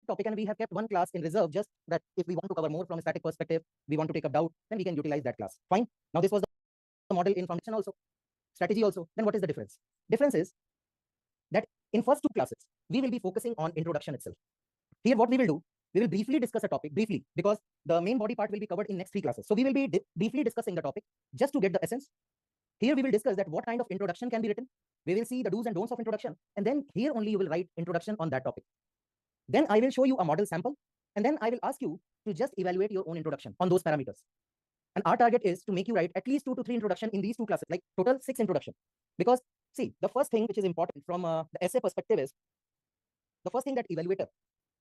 topic, and we have kept one class in reserve just that if we want to cover more from a static perspective, we want to take up doubt, then we can utilize that class. Fine. Now this was the model in foundation also, strategy also. Then what is the difference? Difference is that in first two classes, we will be focusing on introduction itself. Here what we will do, we will briefly discuss a topic, briefly, because the main body part will be covered in next three classes. So we will be briefly discussing the topic just to get the essence. Here we will discuss that what kind of introduction can be written. We will see the do's and don'ts of introduction, and then here only you will write introduction on that topic. Then I will show you a model sample, and then I will ask you to just evaluate your own introduction on those parameters. And our target is to make you write at least 2 to 3 introduction in these two classes, like total 6 introduction. Because see, the first thing which is important from the essay perspective is, the first thing that evaluator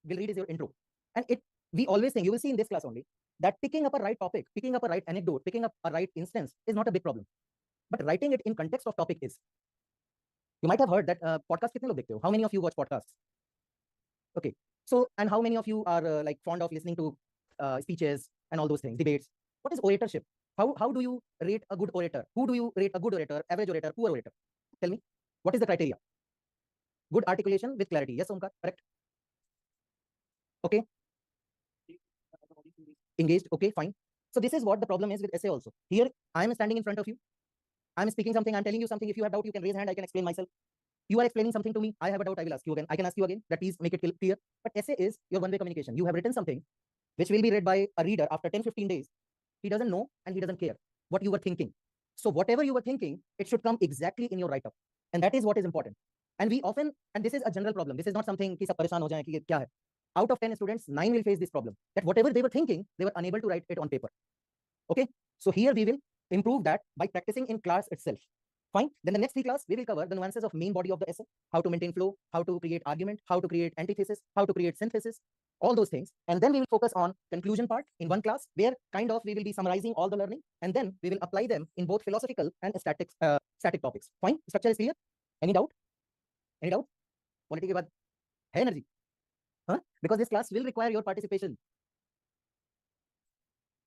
will read is your intro. And we always think, you will see in this class only, that picking up a right topic, picking up a right anecdote, picking up a right instance is not a big problem. But writing it in context of topic is. You might have heard that podcast kitne log dekhte ho? How many of you watch podcasts? Okay. So, and how many of you are like fond of listening to speeches and all those things, debates? What is oratorship? How do you rate a good orator? Who do you rate a good orator, average orator, poor orator? Tell me, what is the criteria? Good articulation with clarity. Yes, Omkar, correct? Okay. Engaged. Okay, fine. So this is what the problem is with essay also. Here, I am standing in front of you. I am speaking something. I'm telling you something. If you have doubt, you can raise hand. I can explain myself. You are explaining something to me. I have a doubt. I will ask you again. I can ask you again. That please make it clear. But essay is your one-way communication. You have written something which will be read by a reader after 10-15 days. He doesn't know and he doesn't care what you were thinking. So whatever you were thinking, it should come exactly in your write-up. And that is what is important. And we often, and this is a general problem. This is not something ki sab pareshan ho jaye ki kya hai. Out of 10 students, 9 will face this problem. That whatever they were thinking, they were unable to write it on paper. Okay. So here we will improve that by practicing in class itself. Fine. Then the next three class, we will cover the nuances of main body of the essay, how to maintain flow, how to create argument, how to create antithesis, how to create synthesis, all those things. And then we will focus on conclusion part in one class, where kind of we will be summarizing all the learning, and then we will apply them in both philosophical and static topics. Fine. Structure is clear. Any doubt? Any doubt? Quality ke baad hai energy? Huh? Because this class will require your participation.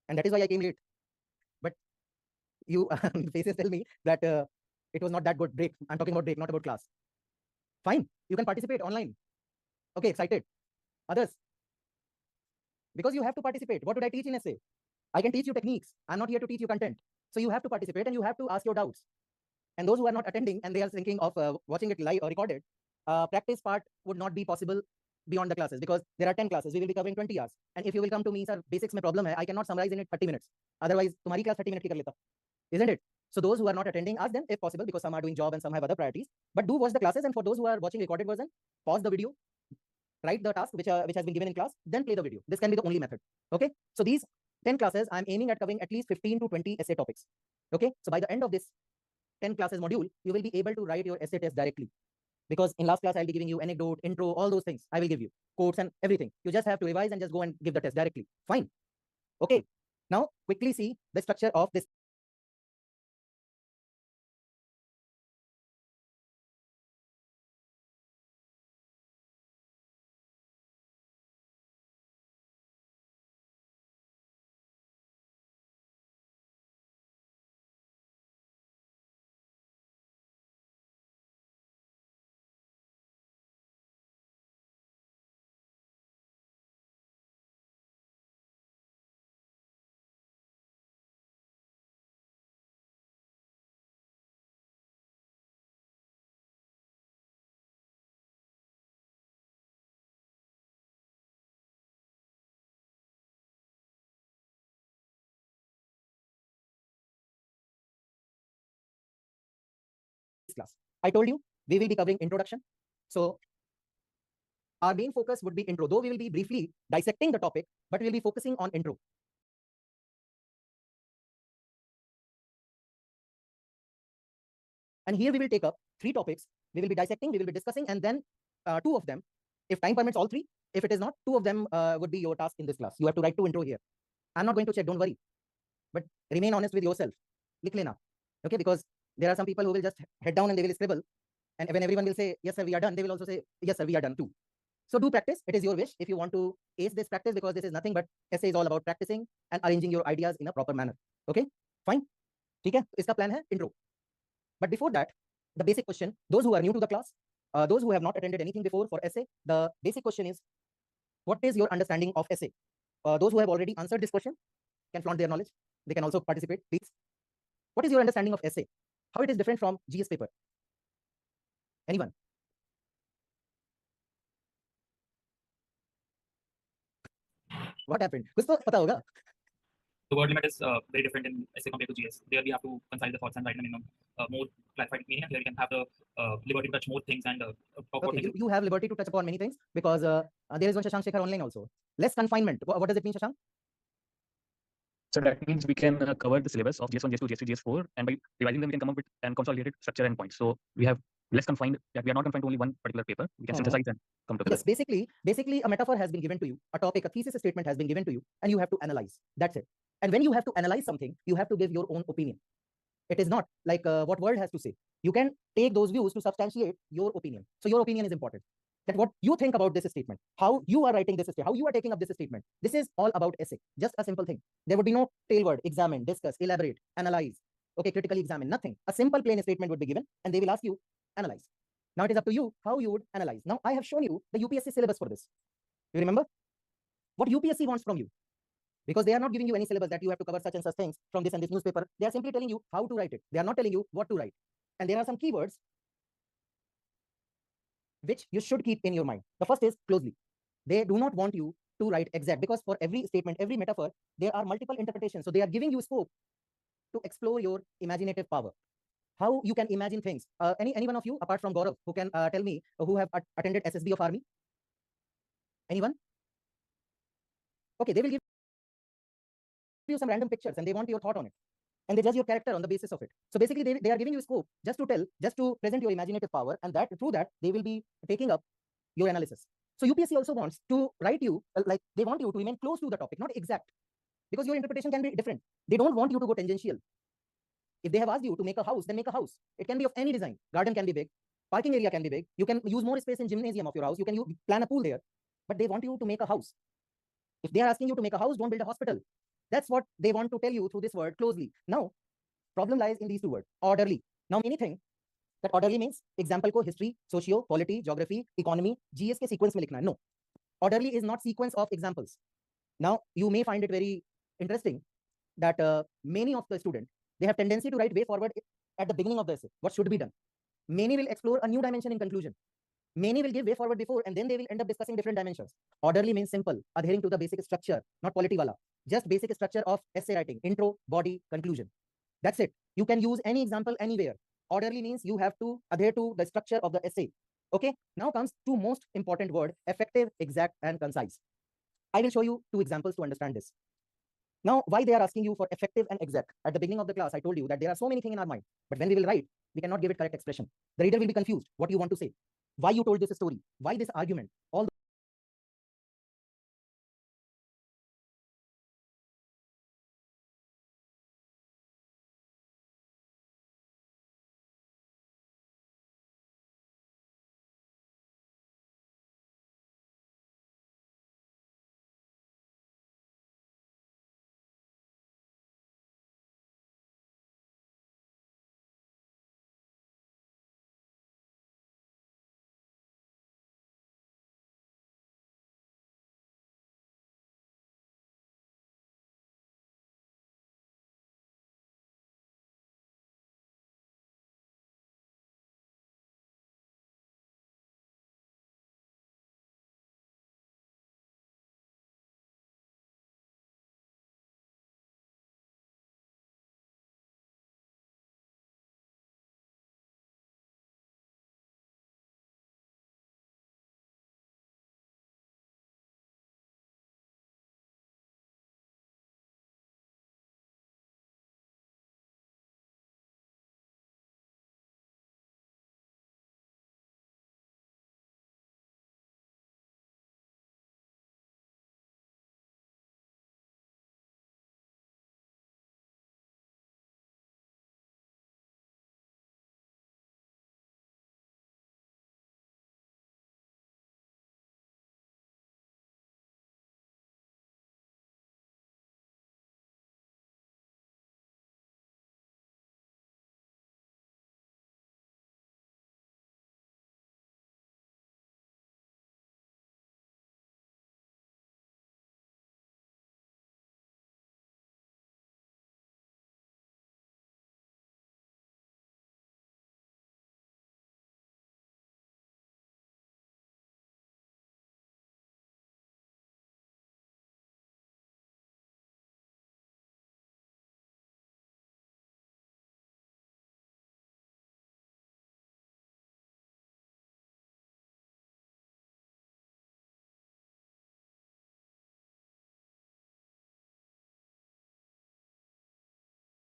And that is why I came late. But you faces tell me that it was not that good. Break. I'm talking about break, not about class. Fine. You can participate online. Okay, excited. Others? Because you have to participate. What did I teach in essay? I can teach you techniques. I'm not here to teach you content. So you have to participate and you have to ask your doubts. And those who are not attending and they are thinking of watching it live or recorded, practice part would not be possible beyond the classes, because there are 10 classes. We will be covering 20 hours. And if you will come to me, sir, basics mein problem hai, I cannot summarize in it 30 minutes. Otherwise, tumhari class 30 minutes ki kar leta. Isn't it? So those who are not attending, ask them if possible, because some are doing job and some have other priorities. But do watch the classes, and for those who are watching recorded version, pause the video, write the task which has been given in class, then play the video. This can be the only method. Okay. So these 10 classes, I'm aiming at covering at least 15 to 20 essay topics. Okay. So by the end of this 10 classes module, you will be able to write your essay test directly. Because in last class, I'll be giving you anecdote, intro, all those things. I will give you quotes and everything. You just have to revise and just go and give the test directly. Fine. Okay. Now, quickly see the structure of this. Class. I told you we will be covering introduction. So our main focus would be intro, though we will be briefly dissecting the topic, but we will be focusing on intro. And here we will take up 3 topics. We will be dissecting, we will be discussing, and then 2 of them, if time permits, all 3. If it is not, 2 of them would be your task in this class. You have to write 2 intro here. I'm not going to check, don't worry. But remain honest with yourself. Likh lena. Okay, because there are some people who will just head down and they will scribble. And when everyone will say, yes, sir, we are done, they will also say, yes, sir, we are done too. So do practice. It is your wish if you want to ace this practice, because this is nothing but essay is all about practicing and arranging your ideas in a proper manner. Okay, fine. ठीक है, इसका plan है intro. But before that, the basic question, those who are new to the class, those who have not attended anything before for essay, the basic question is, what is your understanding of essay? Those who have already answered this question can flaunt their knowledge. They can also participate, please. What is your understanding of essay? How it is different from GS paper? Anyone? What happened? कुछ तो पता होगा. The word limit is very different in essay compared to GS. There we have to concise the thoughts and write them in a more clarified meaning. And here you can have the liberty to touch more things and talk about things. You have liberty to touch upon many things because there is one Shashank Shekhar online also. Less confinement. What does it mean, Shashank? So that means we can cover the syllabus of GS1, GS2, GS3, GS4, and by revising them, we can come up with an consolidated structure and points. So we have less confined, that we are not confined to only one particular paper. We can synthesize and come together. Yes, basically a metaphor has been given to you, a topic, a thesis statement has been given to you, and you have to analyze. That's it. And when you have to analyze something, you have to give your own opinion. It is not like what world has to say. You can take those views to substantiate your opinion. So your opinion is important. That what you think about this statement, how you are writing this statement, how you are taking up this statement. This is all about essay. Just a simple thing. There would be no tail word, examine, discuss, elaborate, analyze, okay, critically examine, nothing. A simple plain statement would be given and they will ask you, analyze. Now it is up to you how you would analyze. Now I have shown you the UPSC syllabus for this. You remember what UPSC wants from you? Because they are not giving you any syllabus that you have to cover such and such things from this and this newspaper. They are simply telling you how to write it. They are not telling you what to write. And there are some keywords which you should keep in your mind. The first is closely. They do not want you to write exact, because for every statement, every metaphor, there are multiple interpretations. So they are giving you scope to explore your imaginative power. How you can imagine things. Any one of you, apart from Gaurav, who can tell me who have attended SSB of Army? Anyone? Okay, they will give you some random pictures and they want your thought on it. And they judge your character on the basis of it. So basically, they are giving you scope just to present your imaginative power, and that through that, they will be taking up your analysis. So UPSC also wants to write you, like they want you to remain close to the topic, not exact, because your interpretation can be different. They don't want you to go tangential. If they have asked you to make a house, then make a house. It can be of any design. Garden can be big. Parking area can be big. You can use more space in gymnasium of your house. You can plan a pool there. But they want you to make a house. If they are asking you to make a house, don't build a hospital. That's what they want to tell you through this word, closely. Now, problem lies in these two words, orderly. Now, many think that orderly means example ko history, socio, polity, geography, economy, GS के sequence में लिखना है. No, orderly is not sequence of examples. Now, you may find it very interesting that many of the students, they have tendency to write way forward at the beginning of the essay. What should be done? Many will explore a new dimension in conclusion. Many will give way forward before, and then they will end up discussing different dimensions. Orderly means simple, adhering to the basic structure, not polity wala. Just basic structure of essay writing, intro, body, conclusion. That's it. You can use any example anywhere. Orderly means you have to adhere to the structure of the essay. Okay, now comes two most important words, effective, exact, and concise. I will show you two examples to understand this. Now, why they are asking you for effective and exact? At the beginning of the class, I told you that there are so many things in our mind, but when we will write, we cannot give it correct expression. The reader will be confused what you want to say, why you told this story, why this argument, all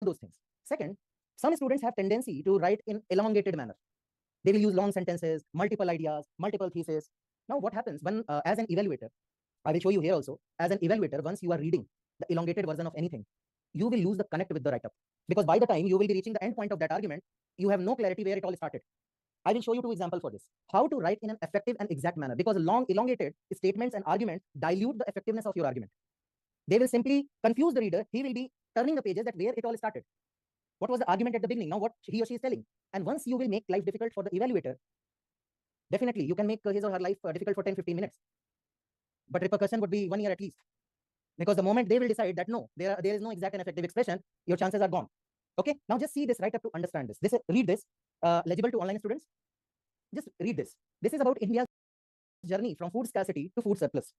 those things. Second, some students have tendency to write in elongated manner. They will use long sentences, multiple ideas, multiple theses. Now, what happens when, as an evaluator, I will show you here also, as an evaluator, once you are reading the elongated version of anything, you will lose the connect with the write-up. Because by the time you will be reaching the end point of that argument, you have no clarity where it all started. I will show you two examples for this. How to write in an effective and exact manner, because long elongated statements and arguments dilute the effectiveness of your argument. They will simply confuse the reader. He will be turning the pages that where it all started. What was the argument at the beginning? Now what he or she is telling. And once you will make life difficult for the evaluator, definitely you can make his or her life difficult for 10-15 minutes. But repercussion would be 1 year at least. Because the moment they will decide that no, there is no exact and effective expression, your chances are gone. Okay, now just see this write-up to understand this. Read this, legible to online students. Just read this. This is about India's journey from food scarcity to food surplus.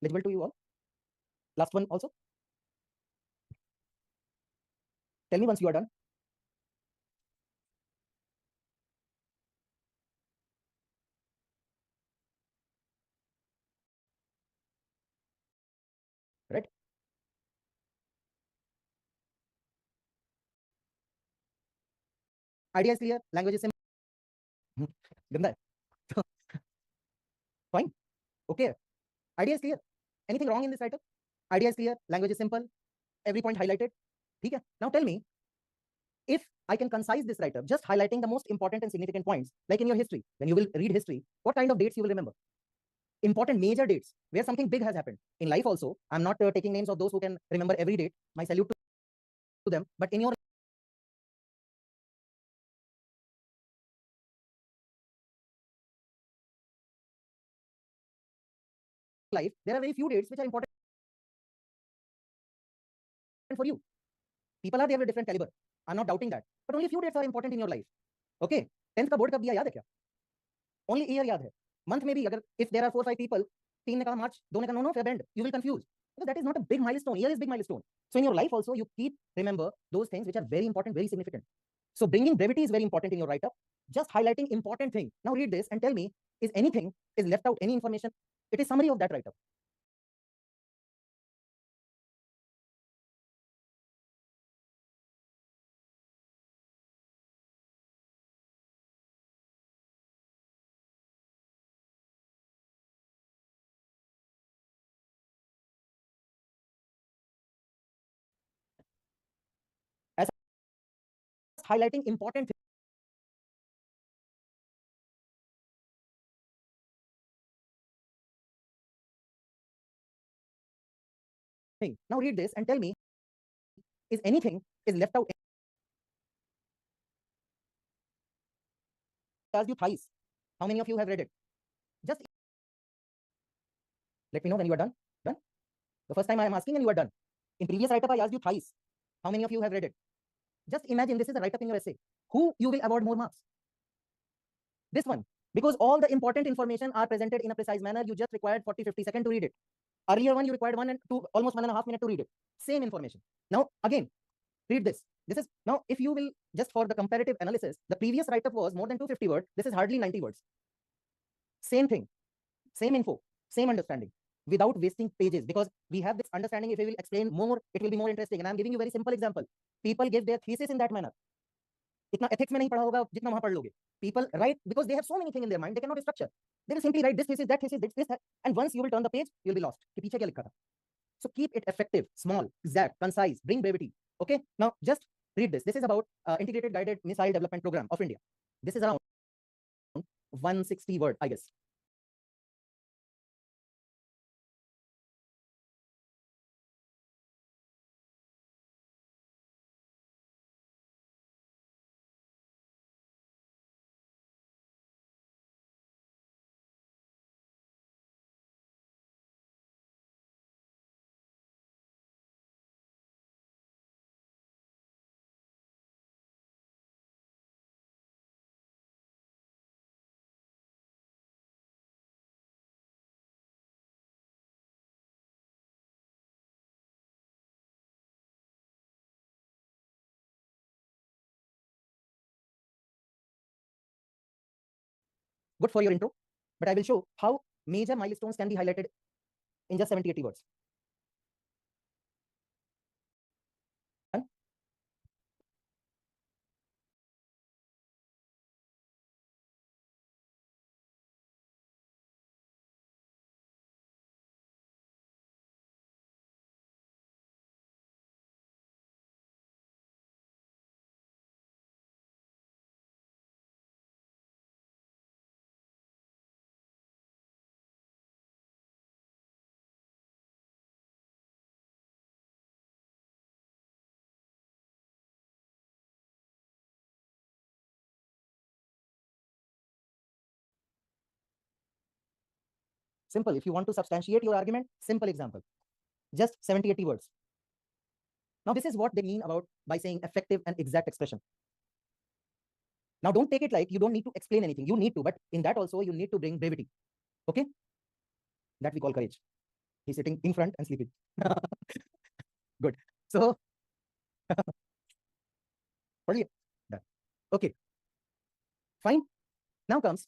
Legible to you all? Last one also. Tell me once you are done. Right? Idea is clear, language is simple. Ganda hai. Fine. Okay. Idea is clear. Anything wrong in this write-up? Idea is clear, language is simple, every point highlighted. Okay. Now tell me, if I can concise this write-up, just highlighting the most important and significant points, like in your history, when you will read history, what kind of dates you will remember? Important major dates where something big has happened. In life also, I'm not taking names of those who can remember every date. My salute to them. But in your life, there are very few dates which are important for you. People are there with different caliber. I'm not doubting that. But only few dates are important in your life. Okay. 10th का board कब दिया याद है क्या? Only year याद है. Month में भी अगर if there are 4-5 people, 3 ने कहा March, 2 ने कहा no Feb end, you will confuse. Because that is not a big milestone. Year is big milestone. So in your life also, you keep remember those things which are very important, very significant. So bringing brevity is very important in your write-up. Just highlighting important thing. Now read this and tell me, is anything is left out, any information? It is summary of that write-up. As highlighting important thing. Now read this and tell me, is anything is left out? I asked you thrice. How many of you have read it? Just let me know when you are done. Done? The first time I am asking and you are done. In previous write-up, I asked you thrice. How many of you have read it? Just imagine this is a write-up in your essay. Who you will award more marks? This one. because all the important information are presented in a precise manner. You just required 40-50 seconds to read it. Earlier one, you required almost 1.5 minutes to read it. Same information. Now, again, read this. This is, now, if you will, just for the comparative analysis, the previous write-up was more than 250 words. This is hardly 90 words. Same thing, same info, same understanding, without wasting pages, because we have this understanding. If we will explain more, it will be more interesting. And I'm giving you a very simple example. People give their thesis in that manner. इतना ethics में नहीं पढ़ा होगा जितना वहां पढ़ लोगे. People write because they have so many things in their mind, they cannot structure. They will simply write this thesis, that thesis, this, that, and once you will turn the page, you will be lost. कि पीछे क्या लिखा था. So keep it effective, small, exact, concise, bring brevity. Okay. Now just read this. This is about Integrated Guided Missile Development Program of India. This is around 160 word, I guess. Good for your intro, but I will show how major milestones can be highlighted in just 70-80 words. Simple. If you want to substantiate your argument, simple example. Just 70-80 words. Now, this is what they mean about by saying effective and exact expression. Now, don't take it like you don't need to explain anything. You need to, but in that also, you need to bring brevity. Okay? That we call courage. He's sitting in front and sleeping. Good. So, done. Okay. Fine. Now comes.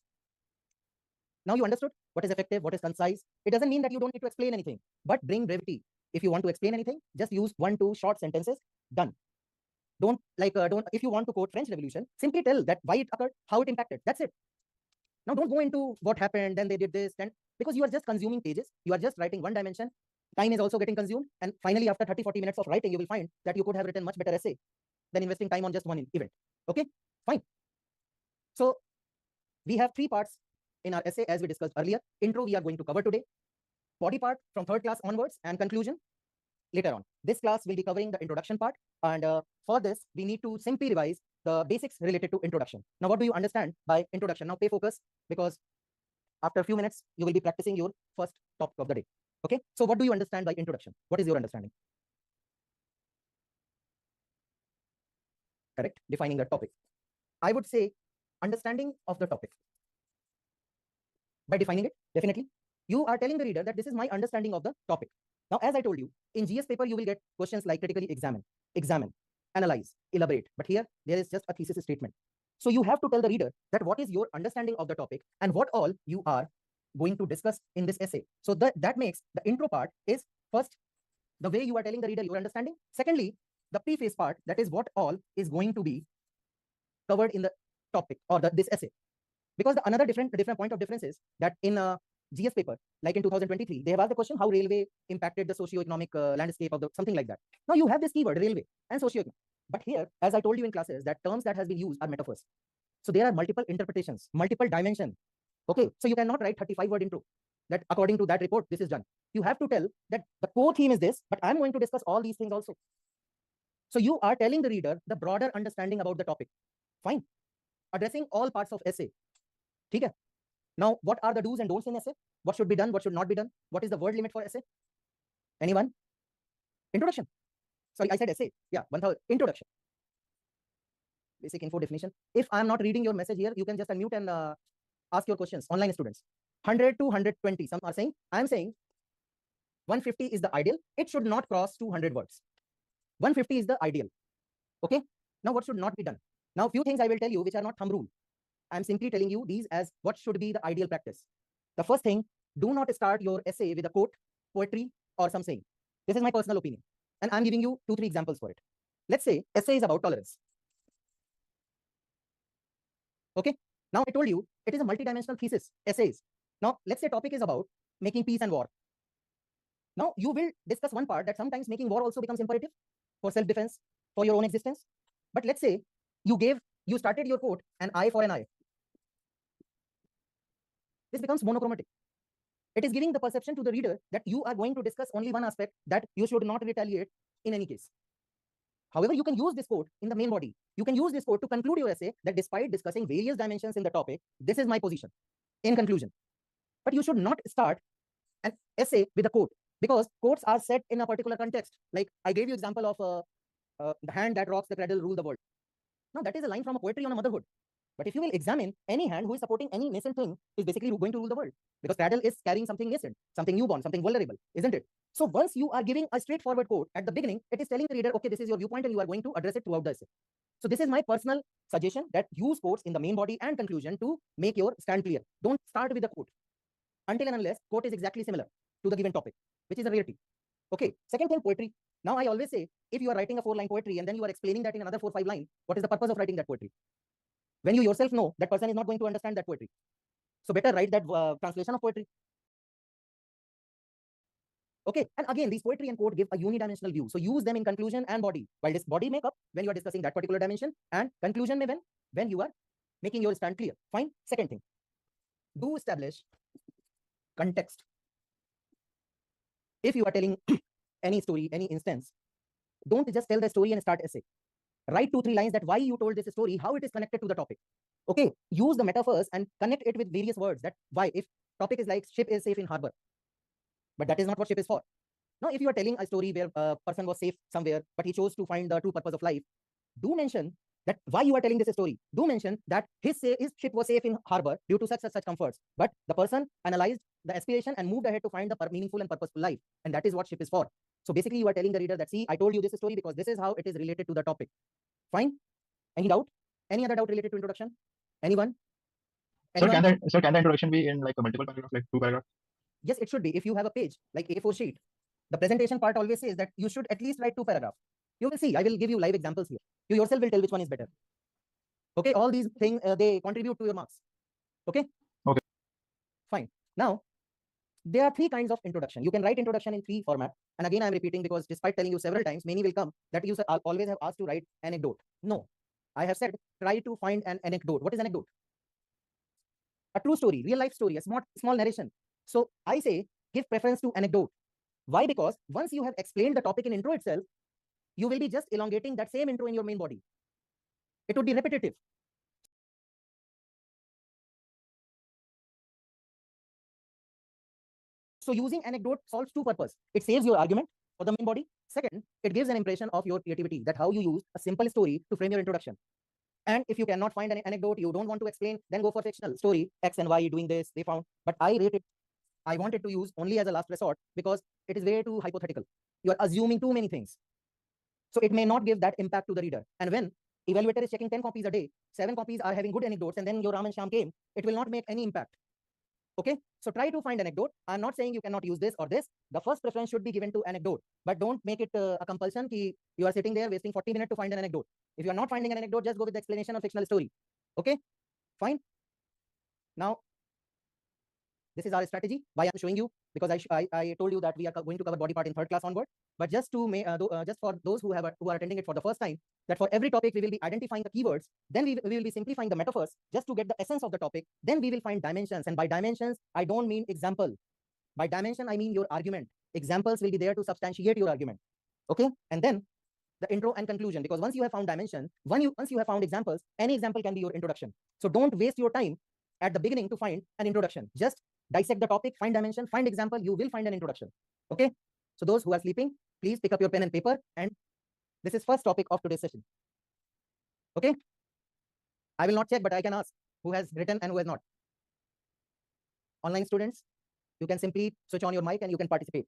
Now you understood what is effective, what is concise. It doesn't mean that you don't need to explain anything, but bring brevity. If you want to explain anything, just use 1-2 short sentences. Done. Don't if you want to quote French Revolution, simply tell that why it occurred, how it impacted. That's it. Now don't go into what happened, then they did this, then, because you are just consuming pages. You are just writing one dimension. Time is also getting consumed. And finally, after 30-40 minutes of writing, you will find that you could have written much better essay than investing time on just one event. Okay, fine. So we have 3 parts in our essay, as we discussed earlier. Intro we are going to cover today. Body part from 3rd class onwards, and conclusion later on. This class will be covering the introduction part, and for this we need to simply revise the basics related to introduction. Now, what do you understand by introduction? Now pay focus, because after a few minutes you will be practicing your first topic of the day. Okay, so what do you understand by introduction? What is your understanding? Correct, defining the topic. I would say understanding of the topic. By defining it, definitely you are telling the reader that this is my understanding of the topic. Now, as I told you, in GS paper you will get questions like critically examine, analyze, elaborate, but here there is just a thesis statement. So you have to tell the reader that what is your understanding of the topic and what all you are going to discuss in this essay. So that makes the intro part is first the way you are telling the reader your understanding. Secondly, the preface part, that is what all is going to be covered in the topic or this essay. Because the another different point of difference is that in GS paper, like in 2023, they have asked the question how railway impacted the socio-economic landscape of the something like that. Now you have this keyword railway and socio-economic, but here, as I told you in classes, that terms that has been used are metaphors. So there are multiple interpretations, multiple dimensions. Okay, so you cannot write 35-word intro that according to that report this is done. You have to tell that the core theme is this, but I'm going to discuss all these things also. So you are telling the reader the broader understanding about the topic. Fine. Addressing all parts of essay. Okay. Now, what are the do's and don'ts in essay? What should be done? What should not be done? What is the word limit for essay? Anyone? Introduction. Sorry, I said essay. Yeah, 1000. Introduction. Basic info definition. If I'm not reading your message here, you can just unmute and ask your questions, online students. 100 to 120. Some are saying, I am saying 150 is the ideal. It should not cross 200 words. 150 is the ideal. Okay. Now what should not be done? Now few things I will tell you which are not thumb rule. I'm simply telling you these as what should be the ideal practice. The first thing, do not start your essay with a quote, poetry, or some saying. This is my personal opinion. And I'm giving you 2-3 examples for it. Let's say essay is about tolerance. Okay. Now I told you it is a multidimensional thesis, essays. Now let's say topic is about making peace and war. Now you will discuss one part that sometimes making war also becomes imperative for self-defense, for your own existence. But let's say you started your quote, an eye for an eye. This becomes monochromatic. It is giving the perception to the reader that you are going to discuss only one aspect, that you should not retaliate in any case. However, you can use this quote in the main body. You can use this quote to conclude your essay that despite discussing various dimensions in the topic, this is my position in conclusion. But you should not start an essay with a quote, because quotes are set in a particular context. Like I gave you example of the hand that rocks the cradle rule the world. Now that is a line from a poetry on a motherhood. But if you will examine, any hand who is supporting any nascent thing is basically going to rule the world, because cradle is carrying something nascent, something newborn, something vulnerable, isn't it? So once you are giving a straightforward quote at the beginning, it is telling the reader, okay, this is your viewpoint and you are going to address it throughout the essay. So this is my personal suggestion, that use quotes in the main body and conclusion to make your stand clear. Don't start with a quote until and unless quote is exactly similar to the given topic, which is a rarity. Okay. Second thing, poetry. Now I always say, if you are writing a 4-line poetry and then you are explaining that in another 4-5 lines, what is the purpose of writing that poetry? When you yourself know that person is not going to understand that poetry. So better write that translation of poetry. Okay. And again, these poetry and quote give a unidimensional view. So use them in conclusion and body. While this body make up when you are discussing that particular dimension, and conclusion may when you are making your stand clear. Fine. Second thing, do establish context. If you are telling any story, any instance, don't just tell the story and start essay. Write 2-3 lines that why you told this story, how it is connected to the topic. Okay. Use the metaphors and connect it with various words, that why, if topic is like ship is safe in harbor, but that is not what ship is for. Now, if you are telling a story where a person was safe somewhere, but he chose to find the true purpose of life, do mention that why you are telling this story. Do mention that his ship was safe in harbor due to such comforts, but the person analyzed the aspiration and moved ahead to find the meaningful and purposeful life, and that is what ship is for. So basically, you are telling the reader that, see, I told you this story because this is how it is related to the topic. Fine. Any doubt? Any other doubt related to introduction? Anyone? Sir, can the introduction be in like a multiple paragraph, like 2 paragraphs? Yes, it should be. If you have a page like A4 sheet, the presentation part always says that you should at least write 2 paragraphs. You will see. I will give you live examples here. You yourself will tell which one is better. Okay. All these things they contribute to your marks. Okay. Okay. Fine. Now, there are 3 kinds of introduction. You can write introduction in 3 format. And again, I'm repeating because despite telling you several times, many will come that you always have asked to write anecdote. No, I have said try to find an anecdote. What is anecdote? A true story, real life story, a small narration. So I say give preference to anecdote. Why? Because once you have explained the topic in intro itself, you will be just elongating that same intro in your main body. It would be repetitive. So using anecdote solves 2 purposes. It saves your argument for the main body. Second, it gives an impression of your creativity, that how you use a simple story to frame your introduction. And if you cannot find an anecdote, you don't want to explain, then go for fictional story, X and Y doing this, they found. But I wanted to use only as a last resort because it is way too hypothetical. You are assuming too many things. So it may not give that impact to the reader. And when evaluator is checking 10 copies a day, 7 copies are having good anecdotes, and then your Ram and Shyam came, it will not make any impact. Okay. So try to find anecdote. I'm not saying you cannot use this or this. The first preference should be given to anecdote, but don't make it a compulsion ki you are sitting there wasting 40 minutes to find an anecdote. If you are not finding an anecdote, just go with the explanation of fictional story. Okay. Fine. Now, this is our strategy. Why I'm showing you, because I told you that we are going to cover body part in 3rd class onward. But just to just for those who are attending it for the first time, that for every topic we will be identifying the keywords. Then we will be simplifying the metaphors just to get the essence of the topic. Then we will find dimensions, and by dimensions I don't mean example. By dimension I mean your argument. Examples will be there to substantiate your argument. Okay, and then the intro and conclusion, because once you have found dimension, once you have found examples, any example can be your introduction. So don't waste your time at the beginning to find an introduction. Just dissect the topic, find dimension, find example, you will find an introduction. Okay. So those who are sleeping, please pick up your pen and paper, and this is first topic of today's session. Okay. I will not check, but I can ask who has written and who has not. Online students, you can simply switch on your mic and you can participate.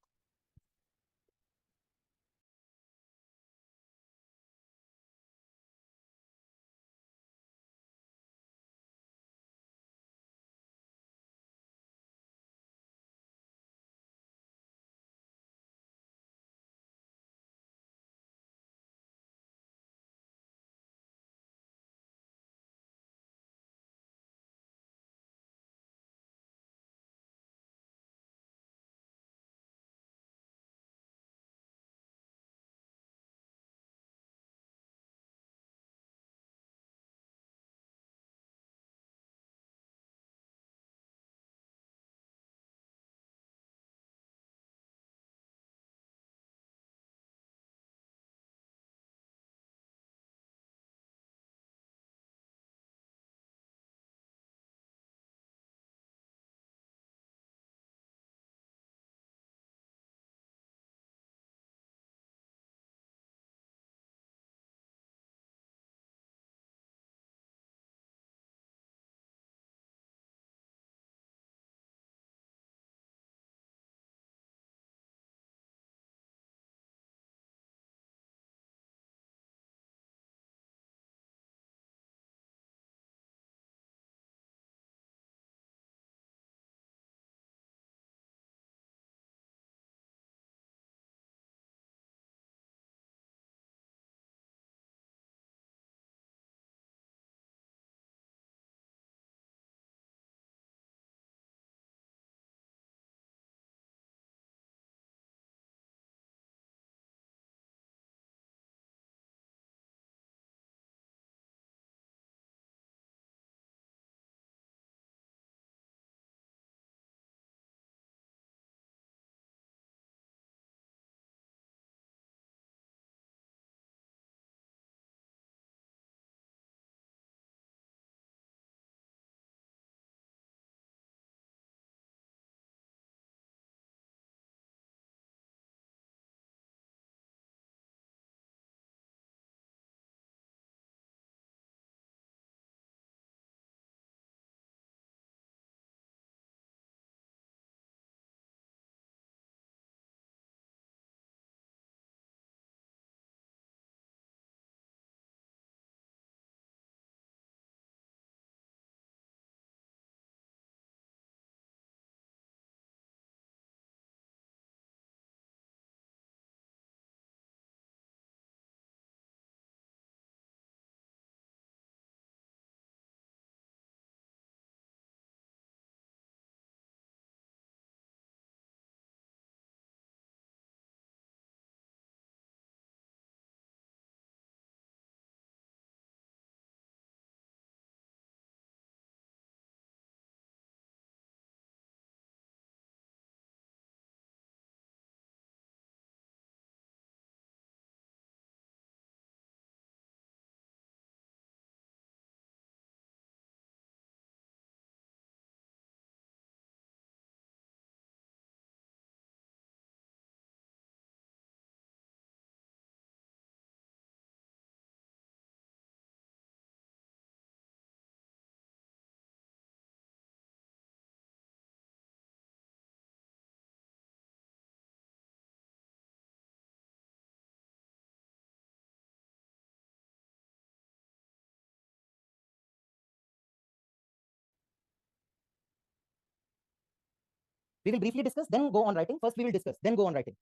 We will briefly discuss, then go on writing. First, we will discuss, then go on writing.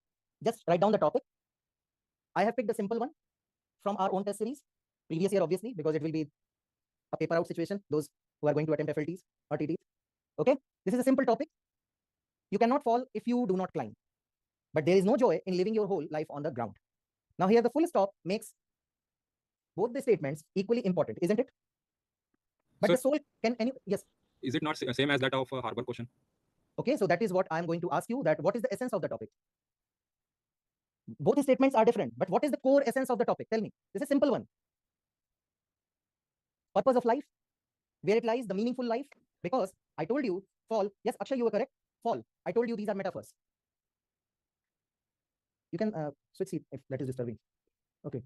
Just write down the topic. I have picked a simple one from our own test series, previous year, obviously, because it will be a paper out situation, those who are going to attempt FLTs or TTs. Okay, this is a simple topic. You cannot fall if you do not climb, but there is no joy in living your whole life on the ground. Now here the full stop makes both the statements equally important, isn't it? But So- the soul can yes. Is it not same as that of a Harvard question? Okay, so that is what I am going to ask you, that what is the essence of the topic? Both statements are different, but what is the core essence of the topic? Tell me. This is a simple one. Purpose of life, where it lies, the meaningful life. Because I told you, fall. Yes, Akshay, you were correct. Fall. I told you these are metaphors. You can switch seat if that is disturbing. Okay.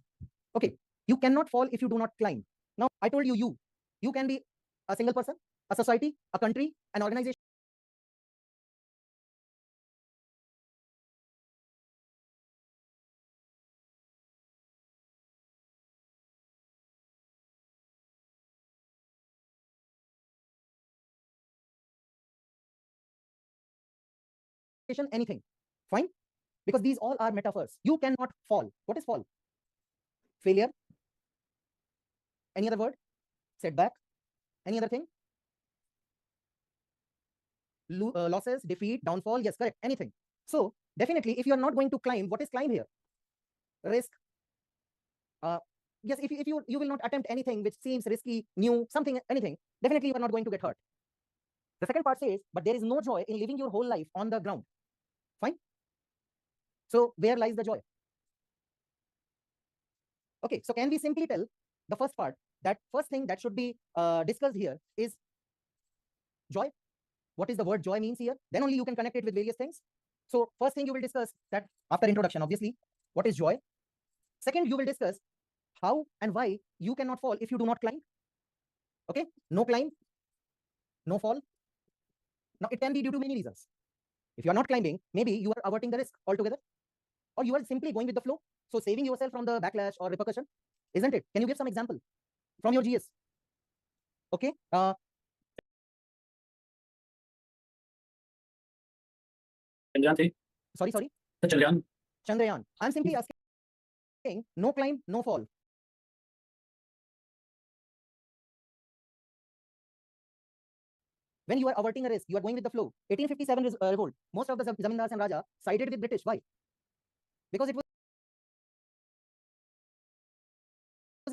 Okay. You cannot fall if you do not climb. Now, I told you, you can be a single person, a society, a country, an organization. education, anything. Fine? Because these all are metaphors. You cannot fall. What is fall? Failure. Any other word? Setback. Any other thing? Losses, defeat, downfall. Yes, correct. Anything. So definitely, if you are not going to climb, what is climb here? Risk. Yes, if you will not attempt anything which seems risky, new, something, anything, definitely you are not going to get hurt. The second part says, but there is no joy in living your whole life on the ground. Fine? So where lies the joy? Okay, so can we simply tell the first part, that first thing that should be discussed here is joy? What is the word joy means here? Then only you can connect it with various things. So first thing you will discuss that after introduction, obviously, what is joy? Second, you will discuss how and why you cannot fall if you do not climb. Okay, no climb, no fall. Now it can be due to many reasons. If you are not climbing, maybe you are averting the risk altogether, or you are simply going with the flow, so saving yourself from the backlash or repercussion, isn't it? Can you give some example from your GS? Okay, Chandrayaan. sorry, Chandrayaan. I'm simply asking, no climb, no fall. When you are averting a risk, you are going with the flow. 1857 revolt. Most of the zamindars and Raja sided with British. Why? Because it was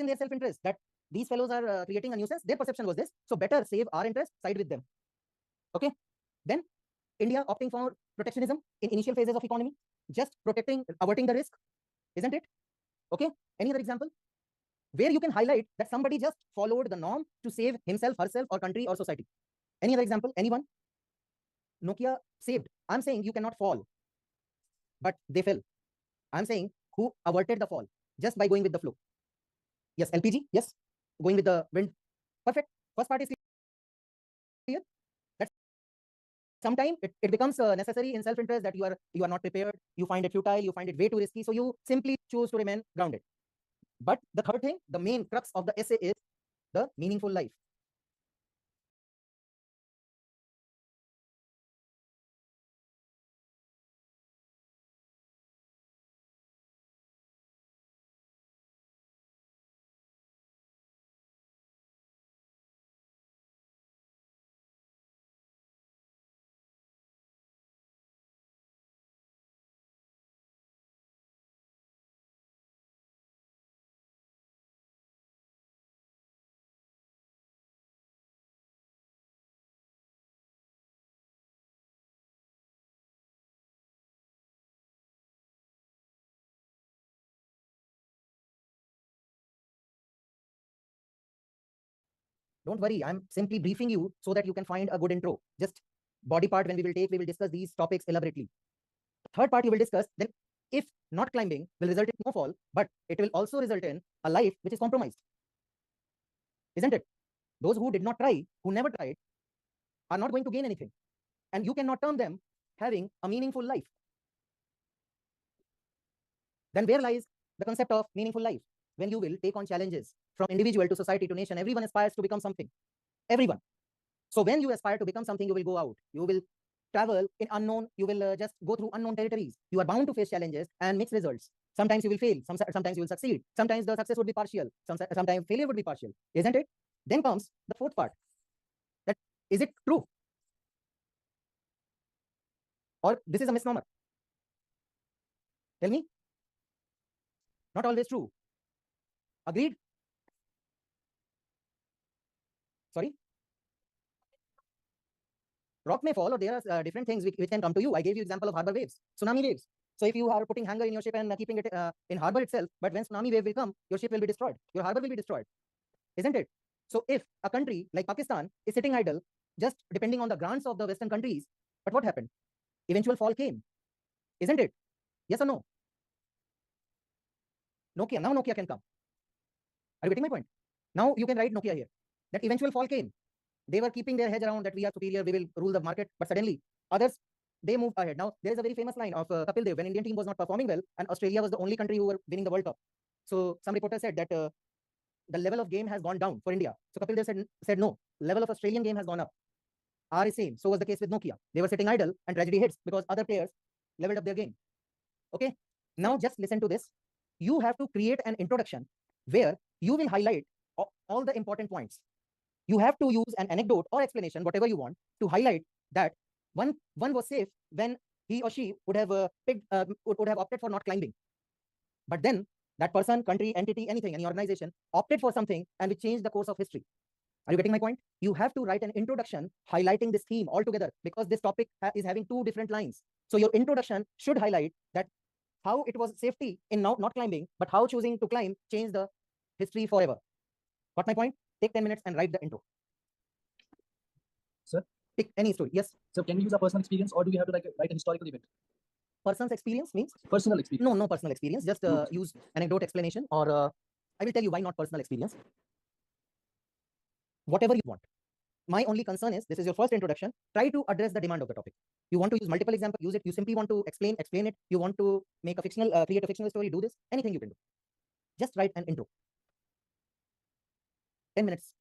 in their self-interest that these fellows are creating a nuisance. Their perception was this. So better save our interest, side with them. Okay. Then India opting for protectionism in initial phases of economy, just averting the risk, isn't it? Okay. Any other example where you can highlight that somebody just followed the norm to save himself, herself, or country or society? Any other example? Anyone? Nokia saved. I'm saying you cannot fall, but they fell. I'm saying who averted the fall just by going with the flow. Yes, LPG. Yes, going with the wind. Perfect. First part is clear. That sometimes it becomes necessary in self-interest that you are not prepared. You find it futile. You find it way too risky. So you simply choose to remain grounded. But the third thing, the main crux of the essay is the meaningful life. Don't worry, I'm simply briefing you so that you can find a good intro. Just body part when we will discuss these topics elaborately. Third part you will discuss, then if not climbing will result in no fall, but it will also result in a life which is compromised. Isn't it? Those who did not try, who never tried, are not going to gain anything. And you cannot term them having a meaningful life. Then where lies the concept of meaningful life? When you will take on challenges from individual to society to nation, everyone aspires to become something. Everyone. So when you aspire to become something, you will go out. You will travel in unknown. You will just go through unknown territories. You are bound to face challenges and mixed results. Sometimes you will fail. Sometimes you will succeed. Sometimes the success would be partial. Sometimes failure would be partial. Isn't it? Then comes the fourth part. That is it true? Or this is a misnomer? Tell me. Not always true. Agreed? Sorry? Rock may fall, or there are different things which can come to you. I gave you example of harbor waves, tsunami waves. So if you are putting hanger in your ship and keeping it in harbor itself, but when tsunami wave will come, your ship will be destroyed. Your harbor will be destroyed. Isn't it? So if a country like Pakistan is sitting idle, just depending on the grants of the Western countries, but what happened? Eventual fall came. Isn't it? Yes or no? Nokia. Now Nokia can come. Are you getting my point? Now you can write Nokia here. That eventual fall came. They were keeping their head around that we are superior, we will rule the market. But suddenly, others, they moved ahead. Now, there is a very famous line of Kapil Dev when Indian team was not performing well, and Australia was the only country who were winning the World Cup. So some reporter said that the level of game has gone down for India. So Kapil Dev said no, level of Australian game has gone up. R is same. So was the case with Nokia. They were sitting idle and tragedy hits because other players leveled up their game. Okay. Now just listen to this. You have to create an introduction where you will highlight all the important points. You have to use an anecdote or explanation, whatever you want, to highlight that one was safe when he or she would have would have opted for not climbing. But then that person, country, entity, anything, any organization opted for something and it changed the course of history. Are you getting my point? You have to write an introduction highlighting this theme altogether because this topic is having two different lines. So your introduction should highlight that how it was safety in not climbing, but how choosing to climb changed the history forever. Got my point? Take 10 minutes and write the intro. Sir? Pick any story. Yes. So can we use a personal experience or do we have to like write a historical event? Person's experience means? Personal experience. No personal experience. Just use anecdote explanation or I will tell you why not personal experience. Whatever you want. My only concern is this is your first introduction. Try to address the demand of the topic. You want to use multiple examples, use it. You simply want to explain it. You want to make a fictional, create a fictional story, do this. Anything you can do. Just write an intro. 10 minutes.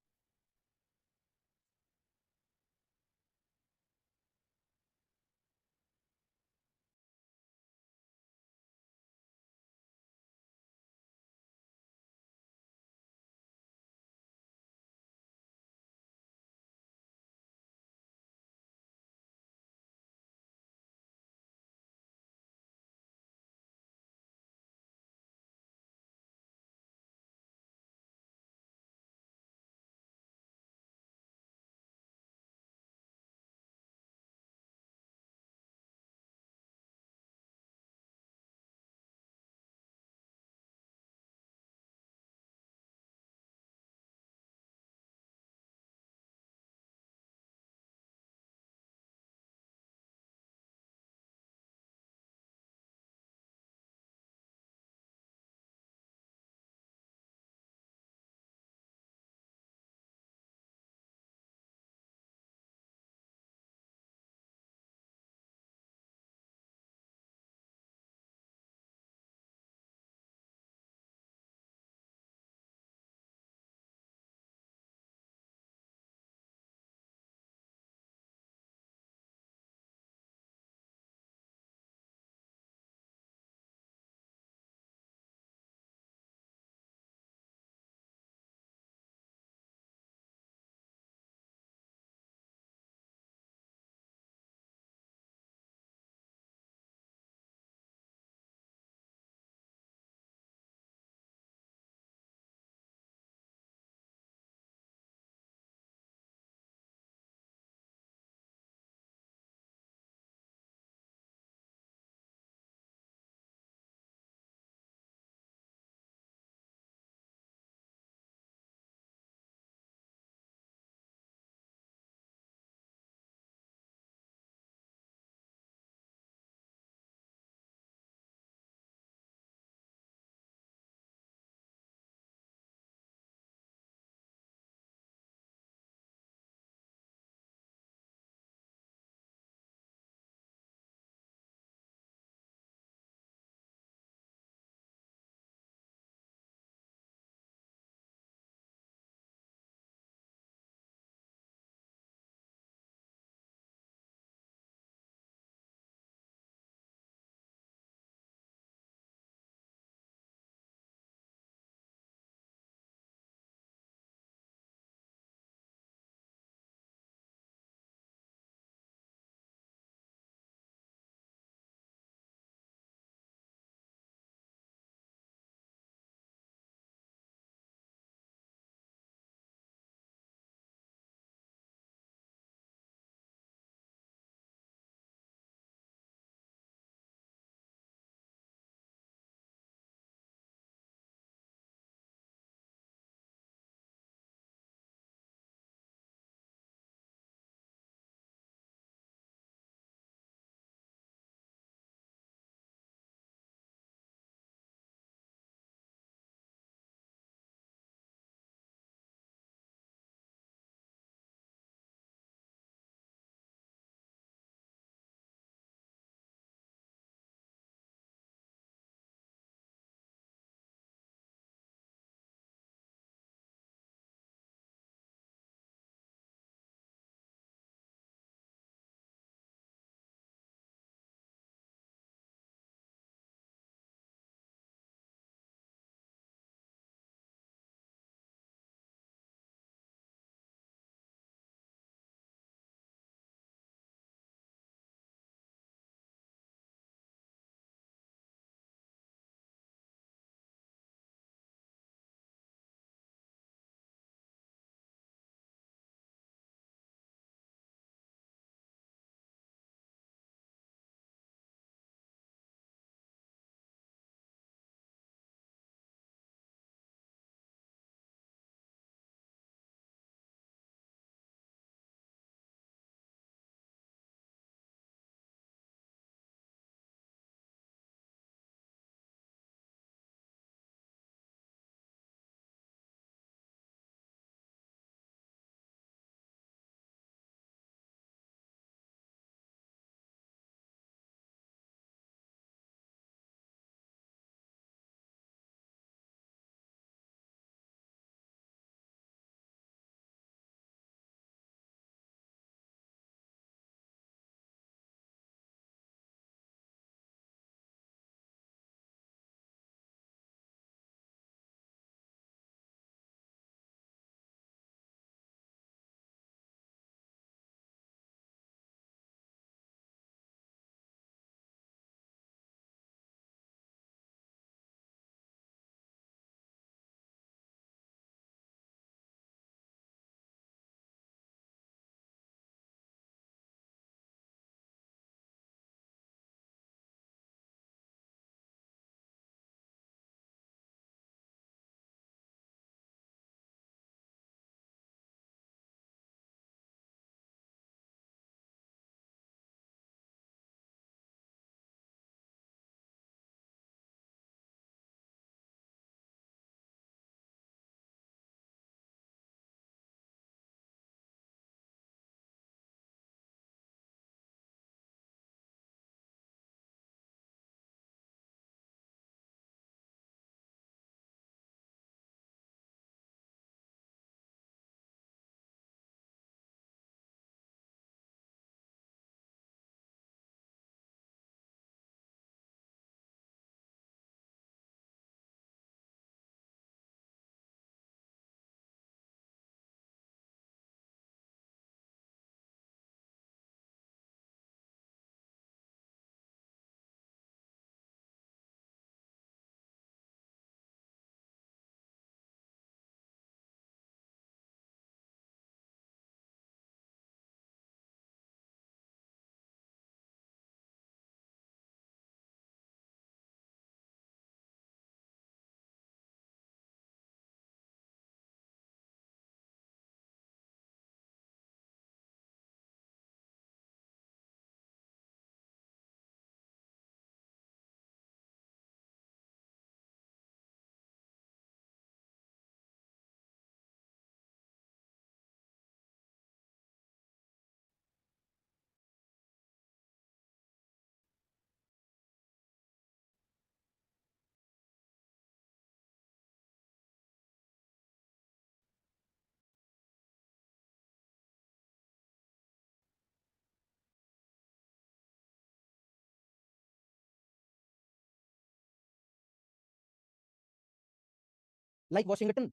like Washington.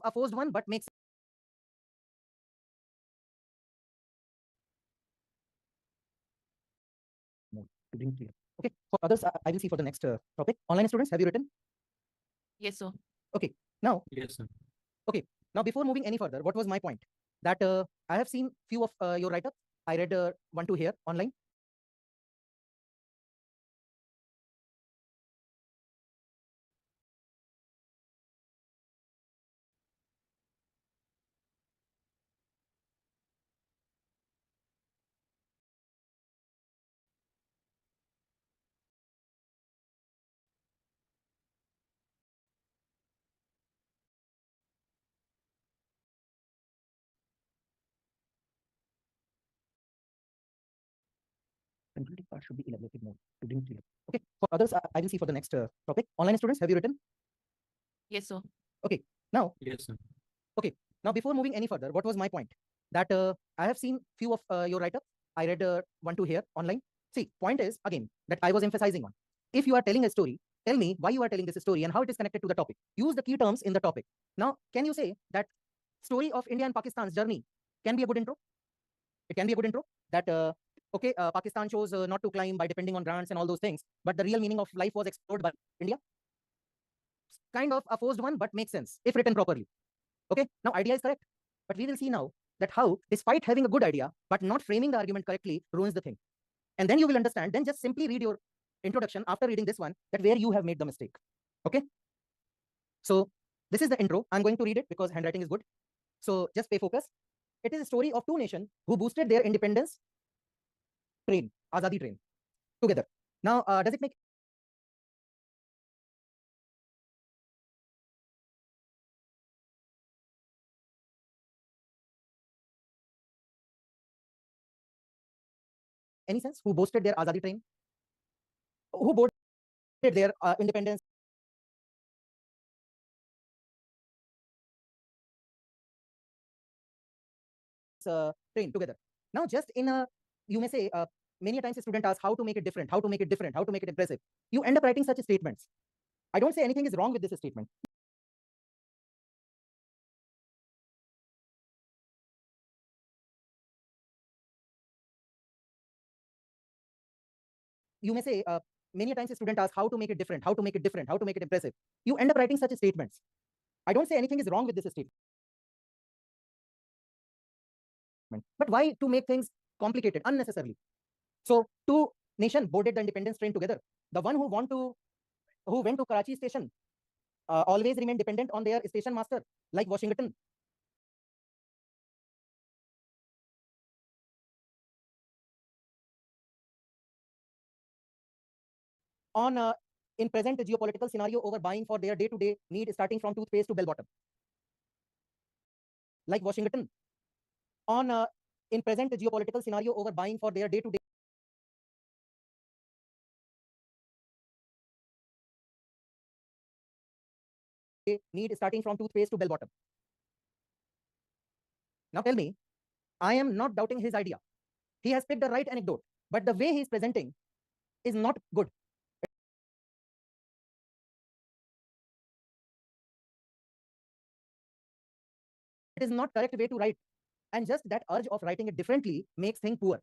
A forced one, but makes no, it didn't clear. Okay, for others, I will see for the next topic. Online students, have you written? Yes, sir. Okay, now, Yes, sir. now before moving any further, what was my point? That I have seen few of your write-ups. I read one, two here online. Concluding part should be elaborated more. It didn't clear. Okay, for others, I will see for the next topic. Online students, have you written? Yes, sir. Now, Yes, sir. now before moving any further, what was my point? That I have seen few of your write-ups. I read one, two here online. See, point is again that I was emphasizing on. If you are telling a story, tell me why you are telling this story and how it is connected to the topic. Use the key terms in the topic. Now, can you say that story of India and Pakistan's journey can be a good intro? It can be a good intro. That okay, Pakistan chose not to climb by depending on grants and all those things, but the real meaning of life was explored by India. Kind of a forced one, but makes sense if written properly. Okay, now idea is correct, but we will see now that how, despite having a good idea, but not framing the argument correctly, ruins the thing. And then you will understand, then just simply read your introduction after reading this one, that where you have made the mistake. Okay, so this is the intro. I'm going to read it because handwriting is good. So just pay focus. It is a story of two nations who boosted their independence train, Azadi train, together. Now, does it make any sense? Who boosted their Azadi train? Who boosted their independence train together? Now, just in a, you may say, many times a student asks how to make it different, how to make it different, how to make it impressive. You end up writing such statements. I don't say anything is wrong with this statement. You may say, many times a student asks how to make it different, how to make it different, how to make it impressive. You end up writing such statements. I don't say anything is wrong with this statement. But why to make things complicated unnecessarily? So two nations boarded the independence train together. The one who went to Karachi station always remained dependent on their station master, like Washington. On in present geopolitical scenario over buying for their day-to-day need, starting from toothpaste to bell bottom, like Washington. On in present geopolitical scenario over buying for their day-to-day need, starting from toothpaste to bell bottom. Now tell me, I am not doubting his idea. He has picked the right anecdote, but the way he is presenting is not good. It is not correct way to write, and just that urge of writing it differently makes things poor.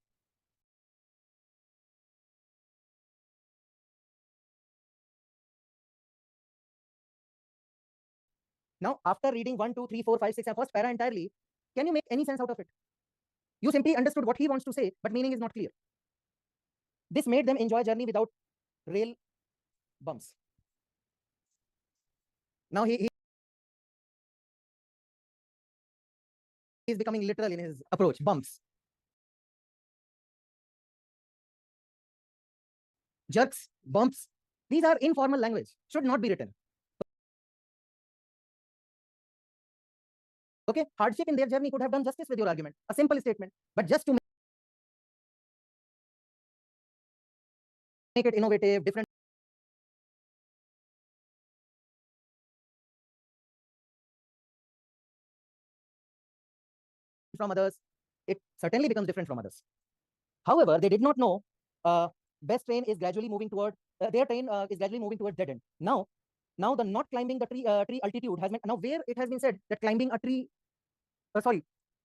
Now, after reading 1, 2, 3, 4, 5, 6, and first para entirely, can you make any sense out of it? You simply understood what he wants to say, but meaning is not clear. This made them enjoy journey without rail bumps. Now he is becoming literal in his approach. Bumps, jerks, bumps. These are informal language, should not be written. Okay, hardship in their journey could have done justice with your argument. A simple statement, but just to make it innovative, different from others, it certainly becomes different from others. However, they did not know best train is gradually moving toward their train is gradually moving towards dead end. Now the not climbing the tree altitude has been, now where it has been said that climbing a tree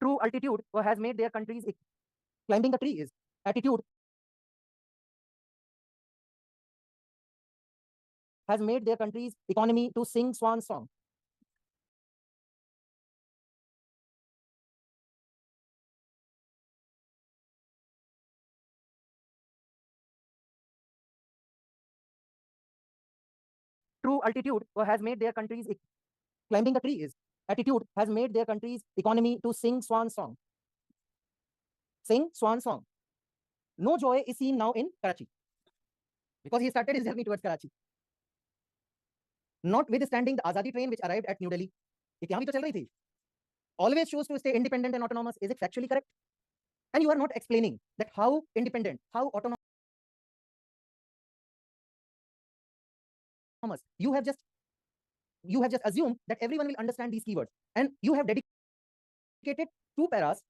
true altitude has made their countries climbing the tree is attitude has made their country's economy to sing swan song. True altitude has made their country's climbing the tree is attitude has made their country's economy to sing swan song. Sing swan song. No joy is seen now in Karachi because he started his journey towards Karachi. Notwithstanding the Azadi train which arrived at New Delhi, ये यहाँ भी तो चल रही थी. Always choose to stay independent and autonomous. Is it factually correct? And you are not explaining that how independent, how autonomous. You have just assumed that everyone will understand these keywords, and you have dedicated 2 paras,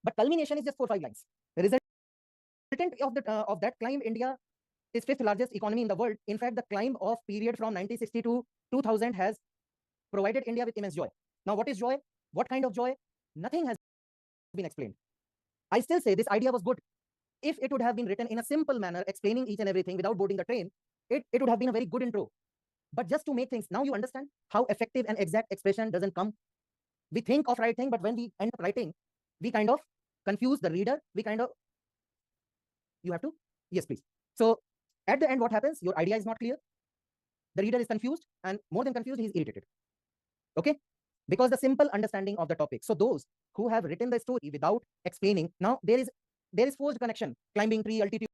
but culmination is just 4-5 lines. The resultant of that climb, India is 5th largest economy in the world. In fact, the climb of period from 1960 to 2000 has provided India with immense joy. Now, what is joy? What kind of joy? Nothing has been explained. I still say this idea was good. If it would have been written in a simple manner, explaining each and everything without boarding the train, it would have been a very good intro. But just to make things, now you understand how effective and exact expression doesn't come. We think of writing, but when we end up writing, we kind of confuse the reader. We kind of, you have to, yes, please. So at the end, what happens? Your idea is not clear. The reader is confused, and more than confused, he's irritated. Okay? Because the simple understanding of the topic. So those who have written the story without explaining, now there is forced connection, climbing tree, altitude.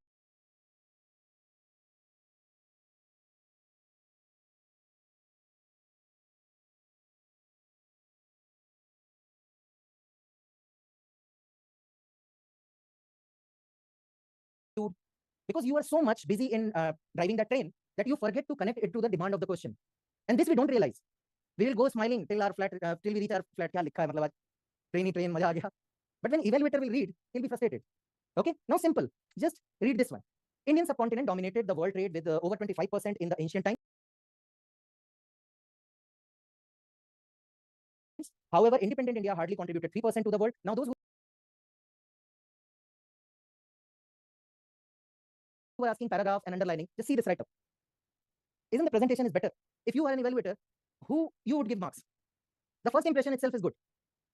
Because you are so much busy in driving that train that you forget to connect it to the demand of the question. And this we don't realize. We will go smiling till we reach our flat. Kya likha hai, matlab, train, maja aa gaya. But when evaluator will read, he'll be frustrated. Okay, now simple. Just read this one. Indian subcontinent dominated the world trade with over 25% in the ancient times. However, independent India hardly contributed 3% to the world. Now those who are asking paragraph and underlining, just see this right up. Isn't the presentation is better? If you are an evaluator, who you would give marks? The first impression itself is good.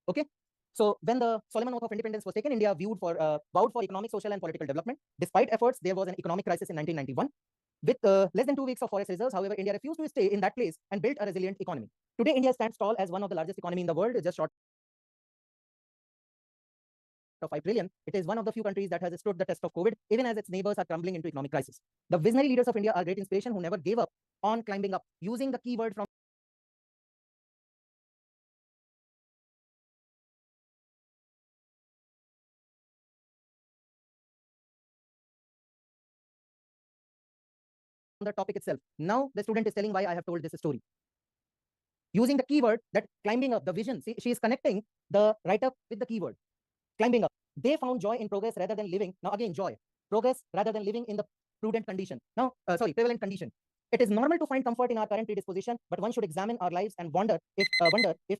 Okay. So when the Solomon Oath of Independence was taken, India vowed for economic, social, and political development. Despite efforts, there was an economic crisis in 1991. With less than 2 weeks of forest reserves, however, India refused to stay in that place and built a resilient economy. Today, India stands tall as one of the largest economy in the world, just short of 5 trillion. It is one of the few countries that has stood the test of COVID, even as its neighbors are crumbling into economic crisis. The visionary leaders of India are great inspiration who never gave up on climbing up, using the keyword from the topic itself. Now the student is telling why I have told this story. Using the keyword that climbing up, the vision. See, she is connecting the write-up with the keyword. Climbing up. They found joy in progress rather than living. Now again, joy. Progress rather than living in the prevalent condition. Prevalent condition. It is normal to find comfort in our current predisposition, but one should examine our lives and wonder if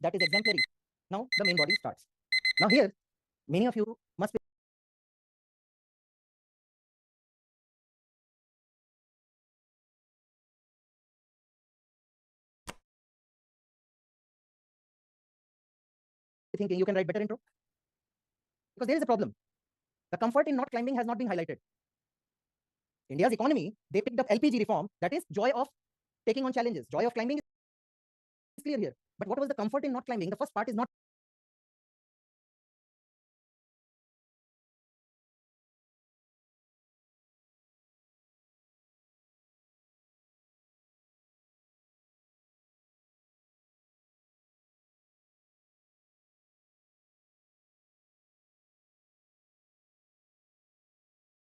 that is exemplary. Now the main body starts. Now here, many of you must be thinking you can write better intro. Because there is a problem. The comfort in not climbing has not been highlighted. India's economy, they picked up LPG reform, that is joy of taking on challenges. Joy of climbing is clear here. But what was the comfort in not climbing? The first part is not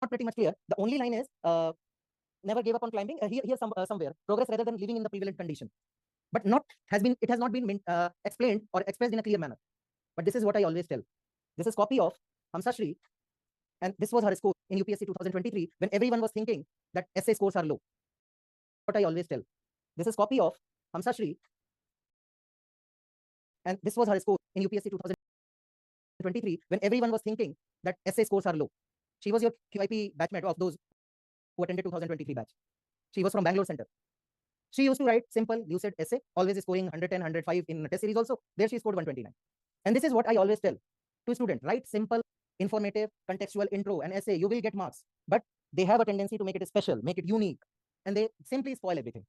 pretty much clear. The only line is never gave up on climbing. Here somewhere, progress rather than living in the prevalent condition. But it has not been explained or expressed in a clear manner. But this is what I always tell. This is copy of Hamsa Shri And this was her score in UPSC 2023 when everyone was thinking that essay scores are low. What I always tell. This is copy of Hamsashri, and this was her score in UPSC 2023 when everyone was thinking that essay scores are low. She was your QIP batchmate of those who attended 2023 batch. She was from Bangalore Center. She used to write simple, lucid essay, always scoring 110, 105 in test series also. There she scored 129. And this is what I always tell to students: write simple, informative, contextual intro and essay. You will get marks, but they have a tendency to make it special, make it unique, and they simply spoil everything.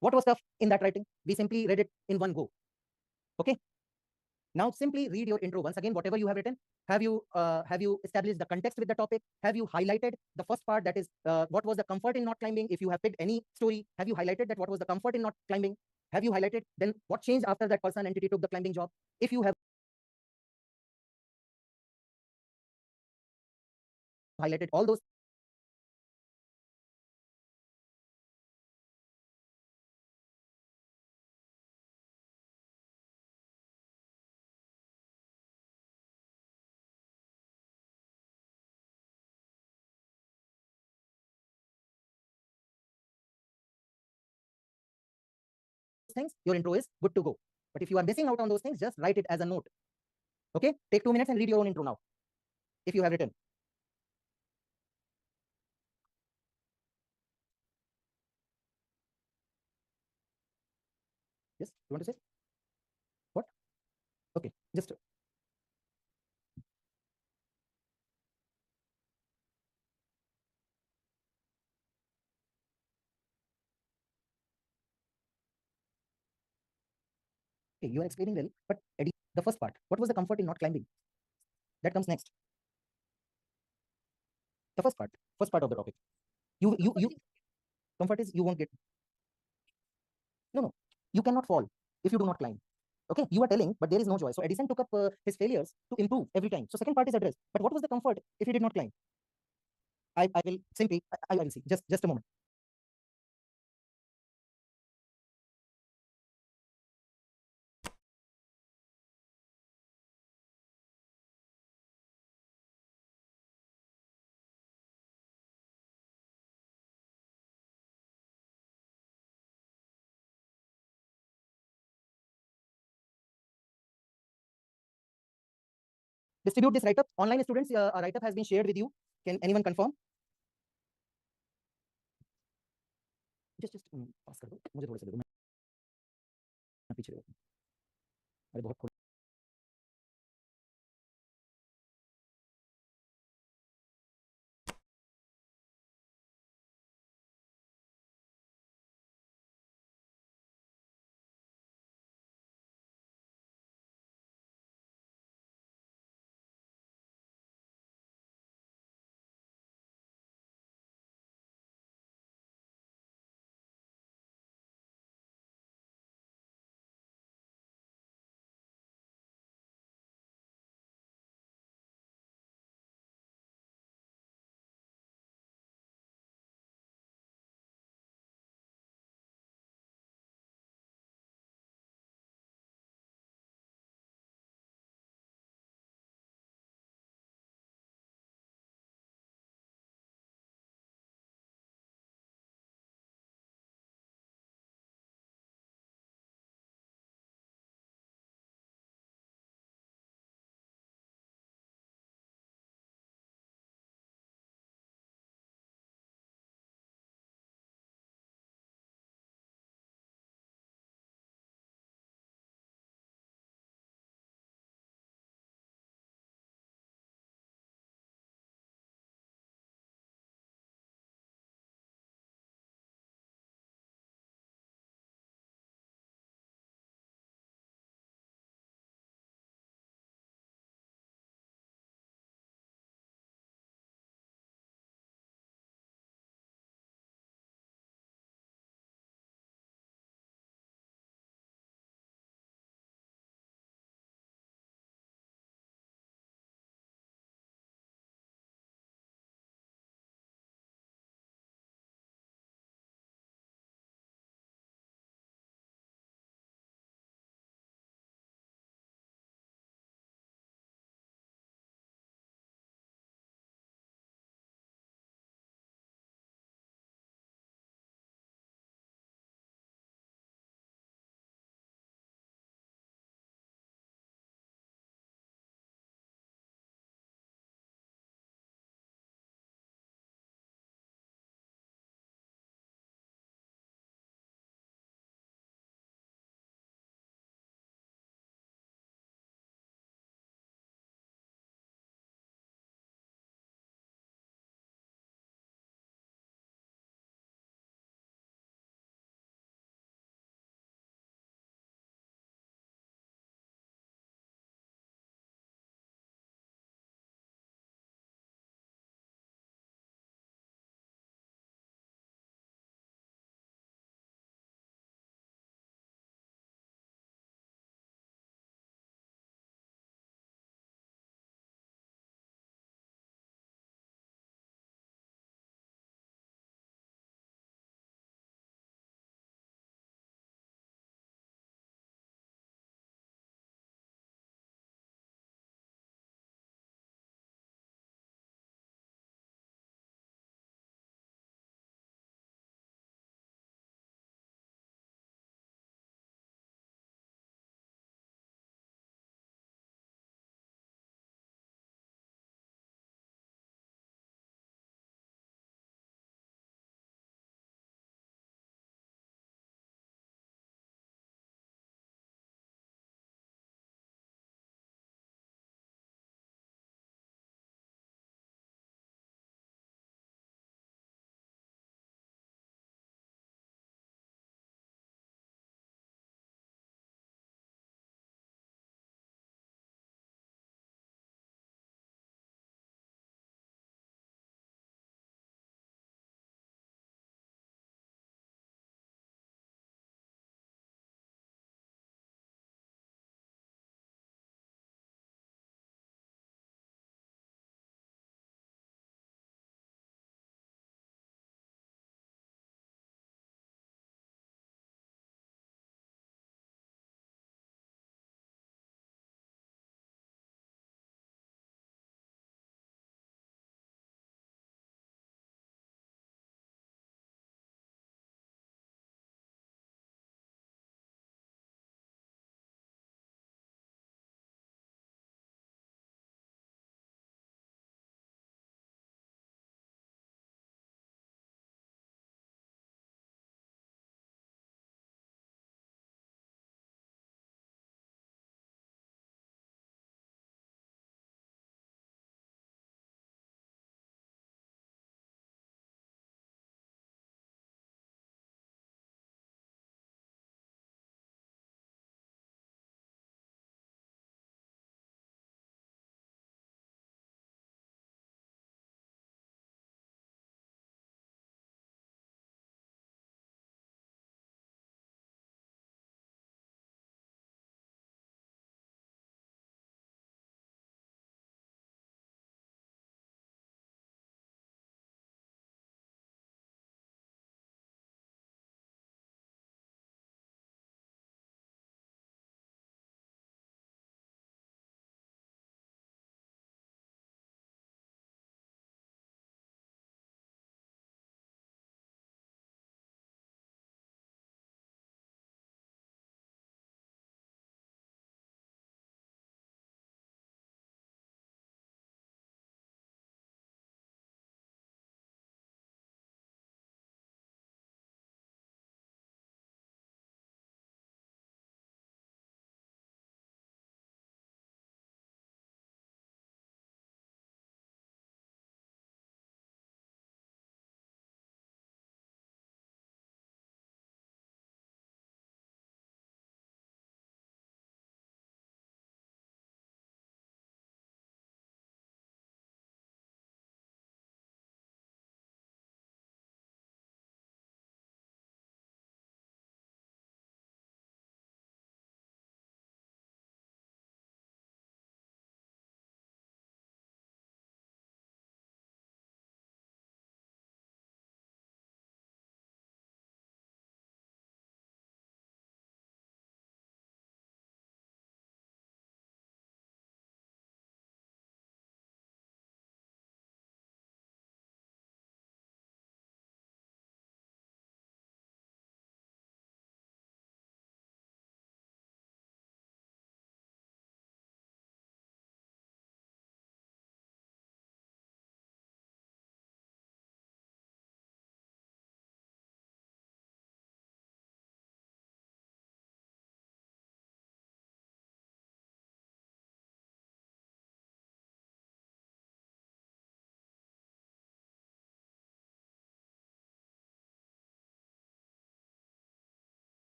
What was tough in that writing? We simply read it in one go. Okay. Now simply read your intro once again, whatever you have written. Have you established the context with the topic? Have you highlighted the first part, that is what was the comfort in not climbing? If you have picked any story, have you highlighted that what was the comfort in not climbing? Have you highlighted then what changed after that person entity took the climbing job? If you have highlighted all those things, your intro is good to go. But if you are missing out on those things, just write it as a note. Okay, take 2 minutes and read your own intro now, if you have written. Yes, you want to say what? Okay, just okay, you are explaining well, but Eddie, the first part, what was the comfort in not climbing? That comes next. The first part of the topic. You comfort is you won't get. No, you cannot fall if you do not climb. Okay, you are telling, but there is no joy. So Edison took up his failures to improve every time. So second part is addressed. But what was the comfort if he did not climb? I will simply, I will see. Just a moment. Distribute this write-up. Online students, a write-up has been shared with you. Can anyone confirm? just पास कर दो मुझे थोड़ा सा दे दो मैं पीछे रह गया। अरे बहुत